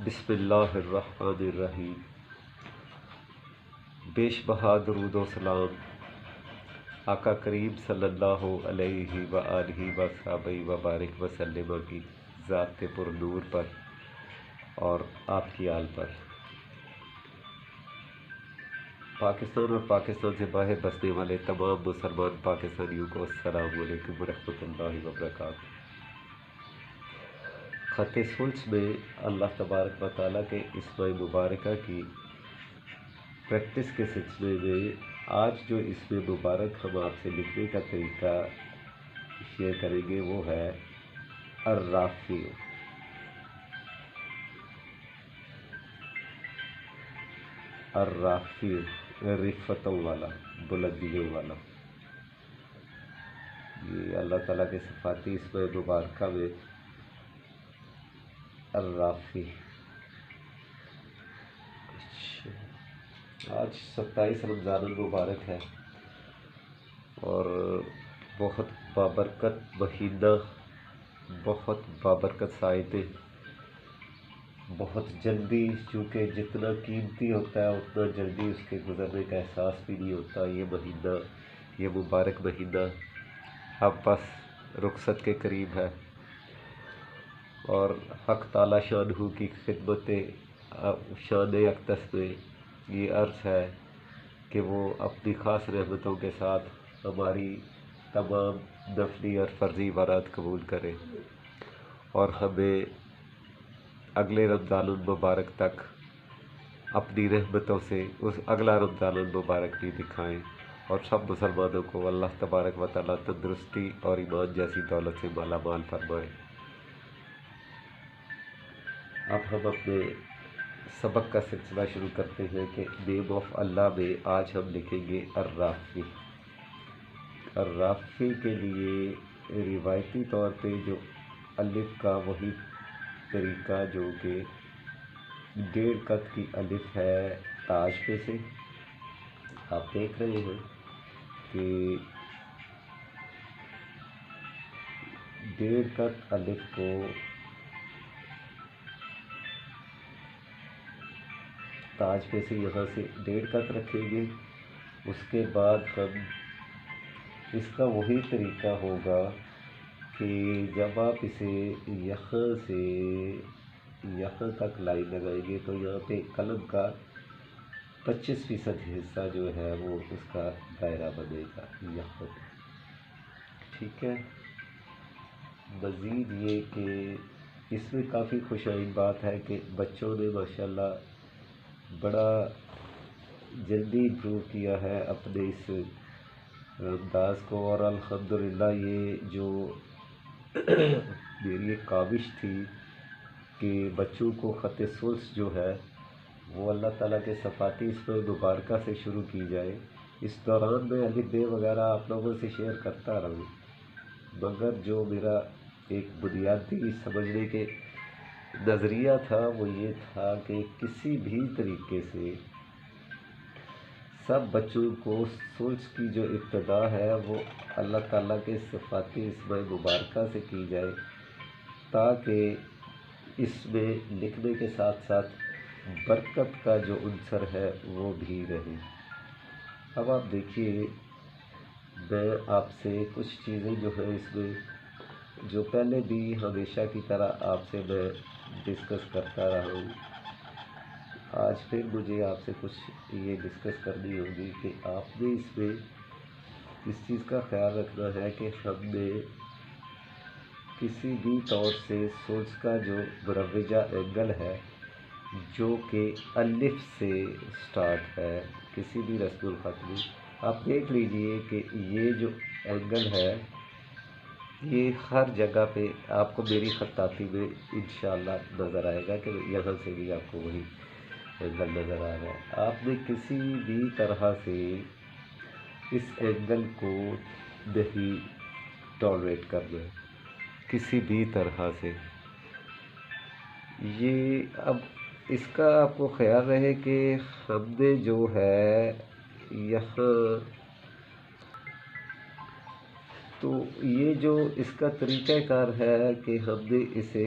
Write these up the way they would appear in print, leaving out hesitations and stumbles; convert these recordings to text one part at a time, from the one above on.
بسم اللہ الرحمن الرحیم۔ بیش بہا درود و سلام آقا کریم صلی اللہ علیہ وآلہ وصحبہ وبارک وسلم کی ذات پر نور پر اور آپ کی آل پر۔ پاکستان اور پاکستان سے باہر بسنے والے تمام مسلمان پاکستانیوں کو السلام علیکم ورحمۃ اللہ وبرکاتہ۔ خط سلس میں اللہ تبارک و تعالیٰ کے اسماء مبارکہ کی پریکٹس کے سلسلے میں آج جو اسم مبارک ہم آپ سے لکھنے کا طریقہ شیئر کریں گے وہ ہے الرافع۔ الرافع رفتوں والا، بلندیوں والا۔ یہ اللہ تعالیٰ کے صفاتی اسماء مبارکہ میں الرافع۔ آج 27 رمضان المبارک ہے اور بہت بابرکت مہینہ، بہت بابرکت ساعتیں، بہت جلدی، چونکہ جتنا قیمتی ہوتا ہے اتنا جلدی اس کے گزرنے کا احساس بھی نہیں ہوتا۔ یہ مہینہ، یہ مبارک مہینہ اب بس رخصت کے قریب ہے اور حق تعالیٰ شانہ کی خدمت شان اقدس میں یہ عرض ہے کہ وہ اپنی خاص رحمتوں کے ساتھ ہماری تمام نفلی اور فرضی عبادات قبول کرے اور ہمیں اگلے رمضان المبارک تک اپنی رحمتوں سے اس اگلا رمضان المبارک بھی دکھائیں اور سب مسلمانوں کو اللہ تبارک و تعالیٰ تندرستی اور ایمان جیسی دولت سے مالا مال فرمائے۔ اب ہم اپنے سبق کا سلسلہ شروع کرتے ہیں کہ نیم آف اللہ میں آج ہم لکھیں گے الرافع۔ الرافع کے لیے روایتی طور پہ جو الف کا وہی طریقہ جو کہ 1.5 قط کی الف ہے تاج پہ سے، آپ دیکھ رہے ہیں کہ 1.5 قط الف کو تاج پہ سے یہاں سے 1.5 قط رکھیں گے۔ اس کے بعد ہم اس کا وہی طریقہ ہوگا کہ جب آپ اسے یہاں سے یہاں تک لائن لگائیں گے تو یہاں پہ قلم کا 25% حصہ جو ہے وہ اس کا دائرہ بنے گا یہاں پہ، ٹھیک ہے۔ مزید یہ کہ اس میں کافی خوشائن بات ہے کہ بچوں نے ماشاءاللہ بڑا جلدی امپروو کیا ہے اپنے اس انداز کو، اور الحمدللہ یہ جو میری ایک کاوش تھی کہ بچوں کو خط سلس جو ہے وہ اللہ تعالیٰ کے صفاتی اسماء مبارکہ سے شروع کی جائے۔ اس دوران میں الف ب وغیرہ آپ لوگوں سے شیئر کرتا رہوں، مگر جو میرا ایک بنیادی سمجھنے کے نظریہ تھا وہ یہ تھا کہ کسی بھی طریقے سے سب بچوں کو سلس کی جو ابتدا ہے وہ اللہ تعالیٰ کے صفاتی اسماء مبارکہ سے کی جائے تاکہ اس میں لکھنے کے ساتھ ساتھ برکت کا جو عنصر ہے وہ بھی رہے۔ اب آپ دیکھیے، میں آپ سے کچھ چیزیں جو ہے اس میں جو پہلے بھی ہمیشہ کی طرح آپ سے میں ڈسکس کرتا رہا ہوں، آج پھر مجھے آپ سے کچھ یہ ڈسکس کرنی ہوگی کہ آپ نے اس میں اس چیز کا خیال رکھنا ہے کہ ہم نے کسی بھی طور سے سلس کا جو مروجہ اینگل ہے جو کہ الف سے سٹارٹ ہے کسی بھی رسم الخط میں، آپ دیکھ لیجئے کہ یہ جو اینگل ہے یہ ہر جگہ پہ آپ کو میری خطاطی میں انشاءاللہ نظر آئے گا کہ یہاں سے بھی آپ کو وہی اینگل نظر آ رہا ہے۔ آپ نے کسی بھی طرح سے اس اینگل کو نہیں ٹالریٹ کرنا ہے، کسی بھی طرح سے۔ یہ اب اس کا آپ کو خیال رہے کہ ہم نے جو ہے یہاں تو یہ جو اس کا طریقہ کار ہے کہ ہم نے اسے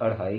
2.5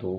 2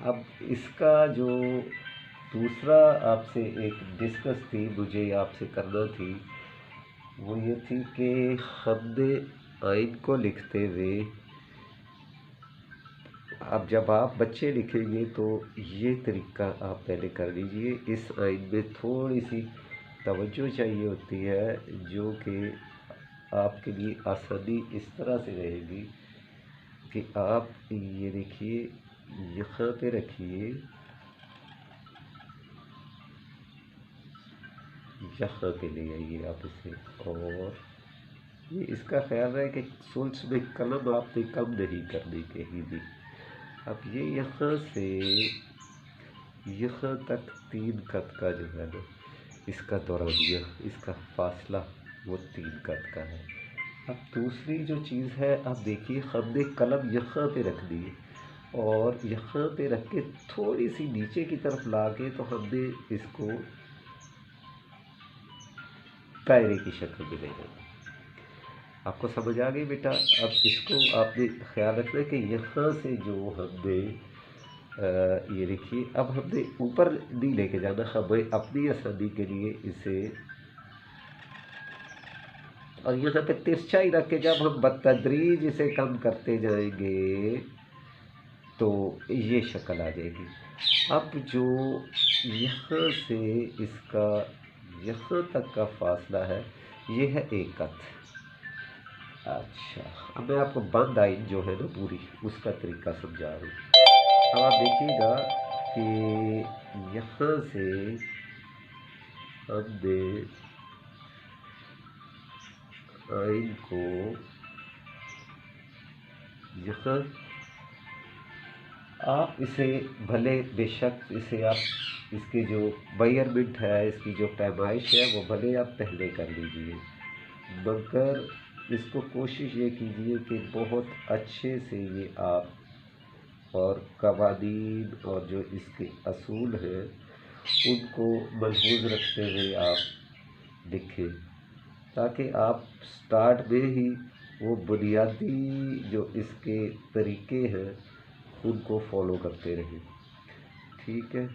اب اس کا جو دوسرا آپ سے ایک ڈسکس تھی مجھے آپ سے کرنا تھی، وہ یہ تھی کہ حمد آئین کو لکھتے ہوئے اب جب آپ بچے لکھیں گے تو یہ طریقہ آپ پہلے کر لیجئے۔ اس آئین میں تھوڑی سی توجہ چاہیے ہوتی ہے، جو کہ آپ کے لیے آسانی اس طرح سے رہے گی کہ آپ یہ دیکھیے یہاں پہ رکھیے، یہاں پہ لے آئیے آپ اسے، اور یہ اس کا خیال ہے کہ سولس میں قلم آپ نے کم نہیں کرنی کہیں بھی۔ اب یہ یہاں سے یہاں تک 3 قط کا جو ہے نا اس کا دورانیہ، اس کا فاصلہ وہ 3 قط کا ہے۔ اب دوسری جو چیز ہے، آپ دیکھیے ہم نے قلم یہاں پہ رکھ دی اور یہاں پہ رکھ کے تھوڑی سی نیچے کی طرف لا کے تو ہم نے اس کو دائرے کی شکل میں لے جانا۔ آپ کو سمجھ آ گئی بیٹا؟ اب اس کو آپ نے خیال رکھنا ہے کہ یہاں سے جو ہم نے یہ دیکھیے، اب ہم نے اوپر نہیں لے کے جانا، ہمیں اپنی آسانی کے لیے اسے اور یہاں پہ ترچھا ہی رکھ کے جب ہم بتدریج اسے کم کرتے جائیں گے تو یہ شکل آ جائے گی۔ اب جو یہاں سے اس کا یہاں تک کا فاصلہ ہے یہ ہے 1 قط۔ اچھا، اب میں آپ کو بند آئین جو ہے نا پوری اس کا طریقہ سمجھا رہا ہوں۔ اب آپ دیکھیے گا کہ یہاں سے ہم نے آئین کو یہاں، آپ اسے بھلے بے شک اسے آپ اس کی جو میئرمنٹ ہے، اس کی جو پیمائش ہے وہ بھلے آپ پہلے کر لیجئے، مگر اس کو کوشش یہ کیجئے کہ بہت اچھے سے یہ آپ اور قوانین اور جو اس کے اصول ہیں ان کو ملحوظ رکھتے ہوئے آپ لکھیں، تاکہ آپ سٹارٹ میں ہی وہ بنیادی جو اس کے طریقے ہیں ان کو فالو کرتے رہیں۔ ٹھیک ہے،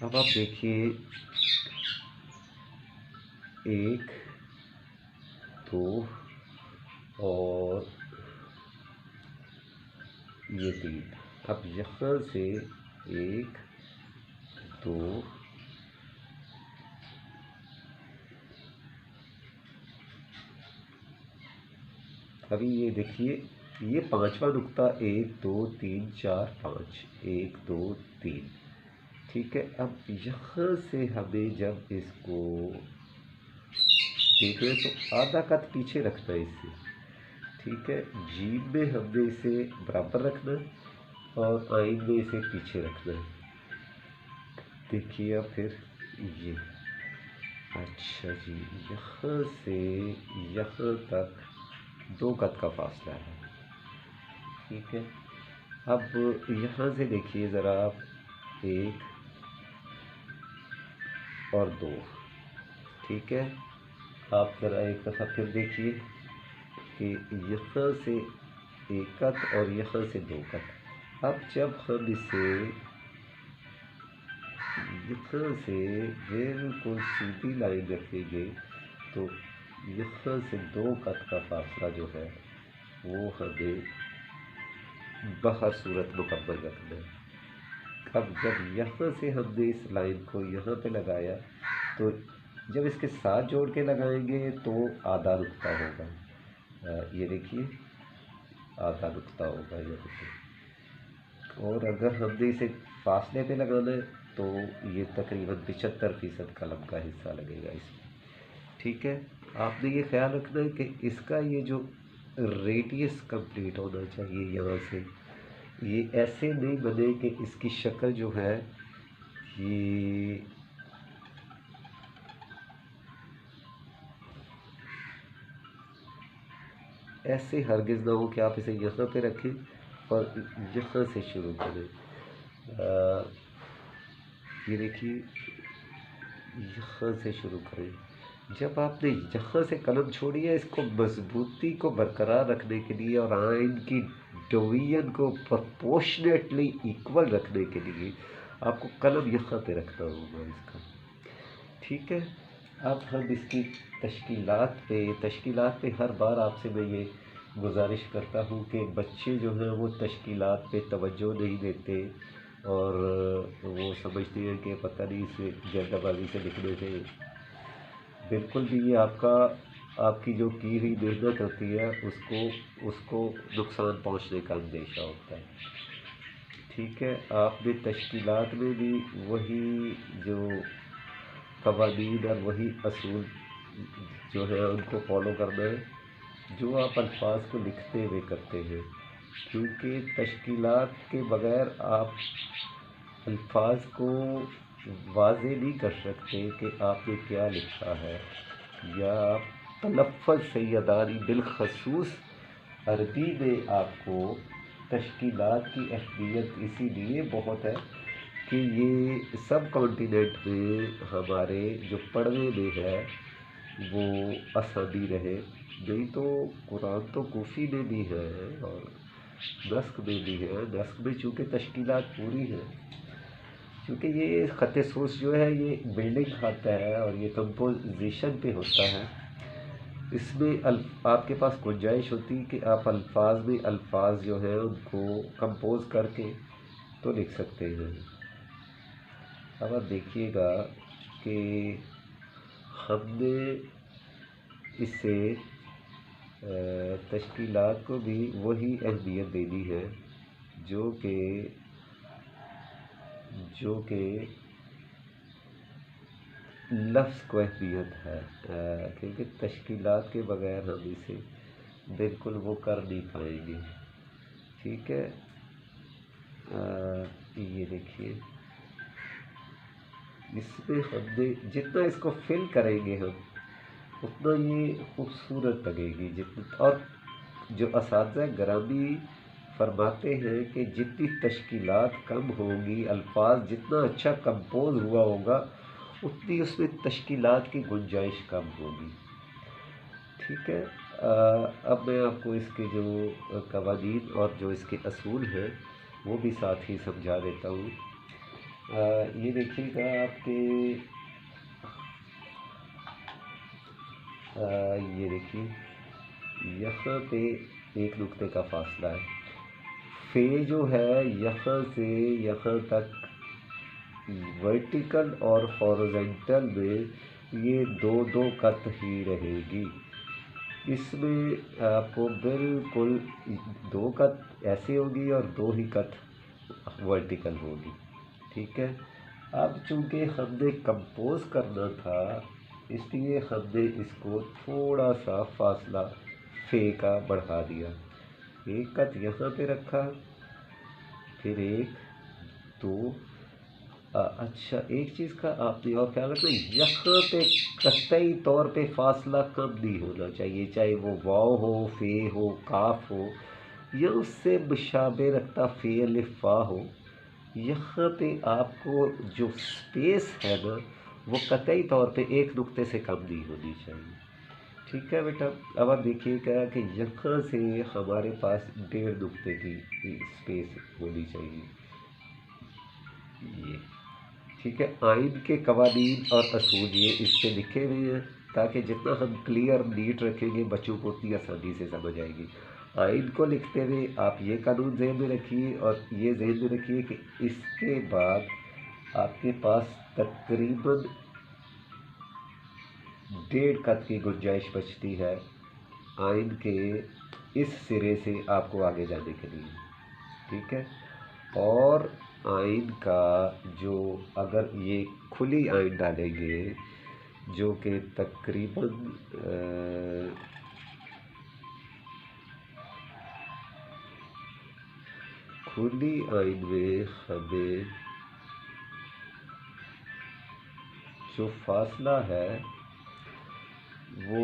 اب آپ دیکھیے 1 2 اور یہ 3۔ اب یہاں سے 1 2 ابھی یہ دیکھیے یہ 5واں نقطہ 1 2 3 4 5 1 2 3۔ ٹھیک ہے، اب یہاں سے ہمیں جب اس کو دیکھیں تو آدھا قط پیچھے رکھنا ہے اسے۔ ٹھیک ہے، جیم میں ہم نے اسے برابر رکھنا اور آئین میں اسے پیچھے رکھنا ہے۔ دیکھیے اب پھر یہ اچھا جی، یہاں سے یہاں تک 2 قط کا فاصلہ ہے۔ ٹھیک ہے، اب یہاں سے دیکھیے ذرا آپ 1 اور 2۔ ٹھیک ہے، آپ ذرا ایک دفعہ پھر دیکھیے کہ یہاں سے 1 قط اور یہاں سے 2 قط۔ اب جب ہم اسے یہاں سے بالکل سیدھی لائن رکھیں گے تو یہاں سے 2 قط کا فاصلہ جو ہے وہ ہمیں بہر صورت مکمل رکھنا ہے۔ اب جب یہاں سے ہم نے اس لائن کو یہاں پہ لگایا تو جب اس کے ساتھ جوڑ کے لگائیں گے تو آدھا نقطہ ہوگا، یہ دیکھیے آدھا نقطہ ہوگا یہاں پہ، اور اگر ہم نے اسے فاصلے پہ لگانا ہے تو یہ تقریباً 75% قلم کا حصہ لگے گا اس میں۔ ٹھیک ہے، آپ نے یہ خیال رکھنا ہے کہ اس کا یہ جو ریڈیس کمپلیٹ ہونا چاہیے یہاں سے، یہ ایسے نہیں بنے کہ اس کی شکل جو ہے یہ ایسے ہرگز نہ ہو کہ آپ اسے یہاں پہ رکھیں اور یہاں سے شروع کریں۔ یہ دیکھیے یہاں سے شروع کریں، جب آپ نے یہاں سے قلم چھوڑی ہے، اس کو مضبوطی کو برقرار رکھنے کے لیے اور آئن کی ڈویژن کو پرپورشنیٹلی ایکول رکھنے کے لیے آپ کو قلم یہاں پہ رکھنا ہوگا اس کا، ٹھیک ہے۔ اب ہم اس کی تشکیلات پہ ہر بار آپ سے میں یہ گزارش کرتا ہوں کہ بچے جو ہیں وہ تشکیلات پہ توجہ نہیں دیتے اور وہ سمجھتے ہیں کہ پتہ نہیں اسے جلد بازی سے لکھنے سے بالکل بھی یہ آپ کی جو کی ہوئی محنت ہوتی ہے اس کو نقصان پہنچنے کا اندیشہ ہوتا ہے، ٹھیک ہے۔ آپ نے تشکیلات میں بھی وہی جو قوانین اور وہی اصول جو ہے ان کو فالو کرنا ہے جو آپ الفاظ کو لکھتے ہوئے کرتے ہیں، کیونکہ تشکیلات کے بغیر آپ الفاظ کو واضح نہیں کر سکتے کہ آپ نے کیا لکھا ہے، یا آپ تلفظ سیدانی بالخصوص عربی میں آپ کو تشکیلات کی اہمیت اسی لیے بہت ہے کہ یہ سب کانٹیننٹ میں ہمارے جو پڑھنے میں ہے وہ آسانی رہے، نہیں تو قرآن تو کوفی میں بھی ہے اور نسخ میں بھی ہے، نسخ میں چونکہ تشکیلات پوری ہے، کیونکہ یہ خط سوز جو ہے یہ بلڈنگ کھاتا ہے اور یہ کمپوزیشن پہ ہوتا ہے، اس میں آپ کے پاس گنجائش ہوتی کہ آپ الفاظ میں الفاظ جو ہیں ان کو کمپوز کر کے تو لکھ سکتے ہیں۔ اب آپ دیکھیے گا کہ ہم نے اسے تشکیلات کو بھی وہی اہمیت دینی ہے جو کہ لفظ کو اہمیت ہے، کیونکہ تشکیلات کے بغیر ہم اسے بالکل وہ کر نہیں پائیں گے، ٹھیک ہے۔ یہ دیکھیے اس میں ہم نے جتنا اس کو فل کریں گے ہم اتنا یہ خوبصورت لگے گی، اور جو اساتذہ گرامی فرماتے ہیں کہ جتنی تشکیلات کم ہوں گی، الفاظ جتنا اچھا کمپوز ہوا ہوگا اتنی اس میں تشکیلات کی گنجائش کم ہوگی، ٹھیک ہے۔ اب میں آپ کو اس کے جو قوانین اور جو اس کے اصول ہیں وہ بھی ساتھ ہی سمجھا دیتا ہوں۔ یہ دیکھیے گا آپ کے یہ دیکھیے یہاں پہ ایک نقطے کا فاصلہ ہے، فے جو ہے یہاں سے یہاں تک ورٹیکل اور ہورزنٹل میں یہ دو قط ہی رہے گی، اس میں آپ کو بالکل 2 قط ایسے ہوگی اور 2 ہی قط ورٹیکل ہوگی، ٹھیک ہے۔ اب چونکہ ہم نے کمپوز کرنا تھا اس لیے ہم نے اس کو تھوڑا سا فاصلہ فے کا بڑھا دیا، 1 قط یہاں پہ رکھا، پھر 1 2 اچھا ایک چیز کا آپ نے اور خیال رکھنا، یہاں پہ قطعی طور پہ فاصلہ کم نہیں ہونا چاہیے، چاہے وہ واو ہو، فے ہو، کاف ہو یا اس سے مشابہ رکھتا فے الف فا ہو، یہاں پہ آپ کو جو سپیس ہے نا وہ قطعی طور پہ 1 نقطے سے کم نہیں ہونی چاہیے، ٹھیک ہے بیٹا۔ اب آپ دیکھیے گا کہ یہاں سے ہمارے پاس 1.5 نقطے کی سپیس ہونی چاہیے، یہ ٹھیک ہے۔ آئین کے قوانین اور اصول یہ اس پہ لکھے ہوئے ہیں تاکہ جتنا ہم کلیئر نیٹ رکھیں گے بچوں کو اتنی آسانی سے سمجھ آئے گی۔ آئین کو لکھتے ہوئے آپ یہ قانون ذہن میں رکھیے اور یہ ذہن میں رکھیے کہ اس کے بعد آپ کے پاس تقریباً 1.5 قط کی گنجائش بچتی ہے آئین کے اس سرے سے آپ کو آگے جانے کے لیے، ٹھیک ہے۔ اور آئین کا جو اگر یہ کھلی آئین ڈالیں گے جو کہ تقریباً کھلی آئین میں ہمیں جو فاصلہ ہے وہ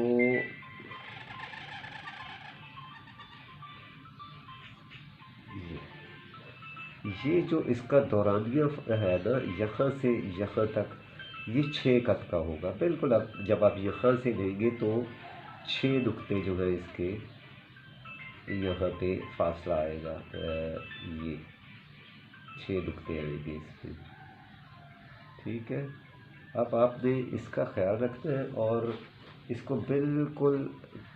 یہ جو اس کا دورانیہ ہے نا یہاں سے یہاں تک یہ 6 قط کا ہوگا بالکل. اب جب آپ یہ خ سے لیں گے تو 6 نقطے جو ہے اس کے یہاں پہ فاصلہ آئے گا. یہ 6 نقطے آئیں گے اس پہ. ٹھیک ہے. اب آپ نے اس کا خیال رکھنا ہے اور اس کو بالکل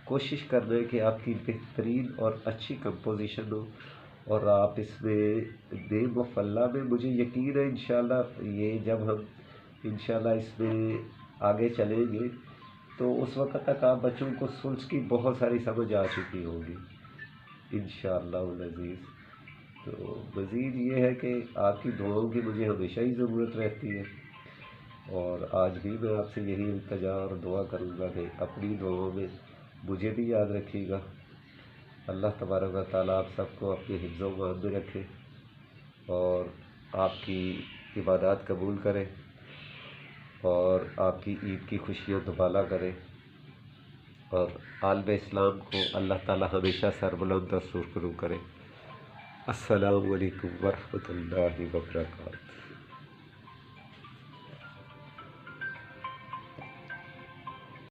کوشش کرنا ہے کہ آپ کی بہترین اور اچھی کمپوزیشن ہو اور آپ اس میں نیم آف اللہ میں مجھے یقین ہے انشاءاللہ یہ جب ہم انشاءاللہ اس میں آگے چلیں گے تو اس وقت تک آپ بچوں کو سلس کی بہت ساری سمجھ آ چکی ہوگی انشاءاللہ العزیز. تو مزید یہ ہے کہ آپ کی دعاؤں کی مجھے ہمیشہ ہی ضرورت رہتی ہے اور آج بھی میں آپ سے یہی التجا اور دعا کروں گا کہ اپنی دعاؤں میں مجھے بھی یاد رکھیے گا. اللہ تبارک و تعالیٰ آپ سب کو اپنے حفظ و امان میں رکھے اور آپ کی عبادات قبول کرے اور آپ کی عید کی خوشیوں دوبالا کرے اور عالم اسلام کو اللہ تعالیٰ ہمیشہ سربلند اور سرخرو کرے. السلام علیکم ورحمۃ اللہ وبرکاتہ.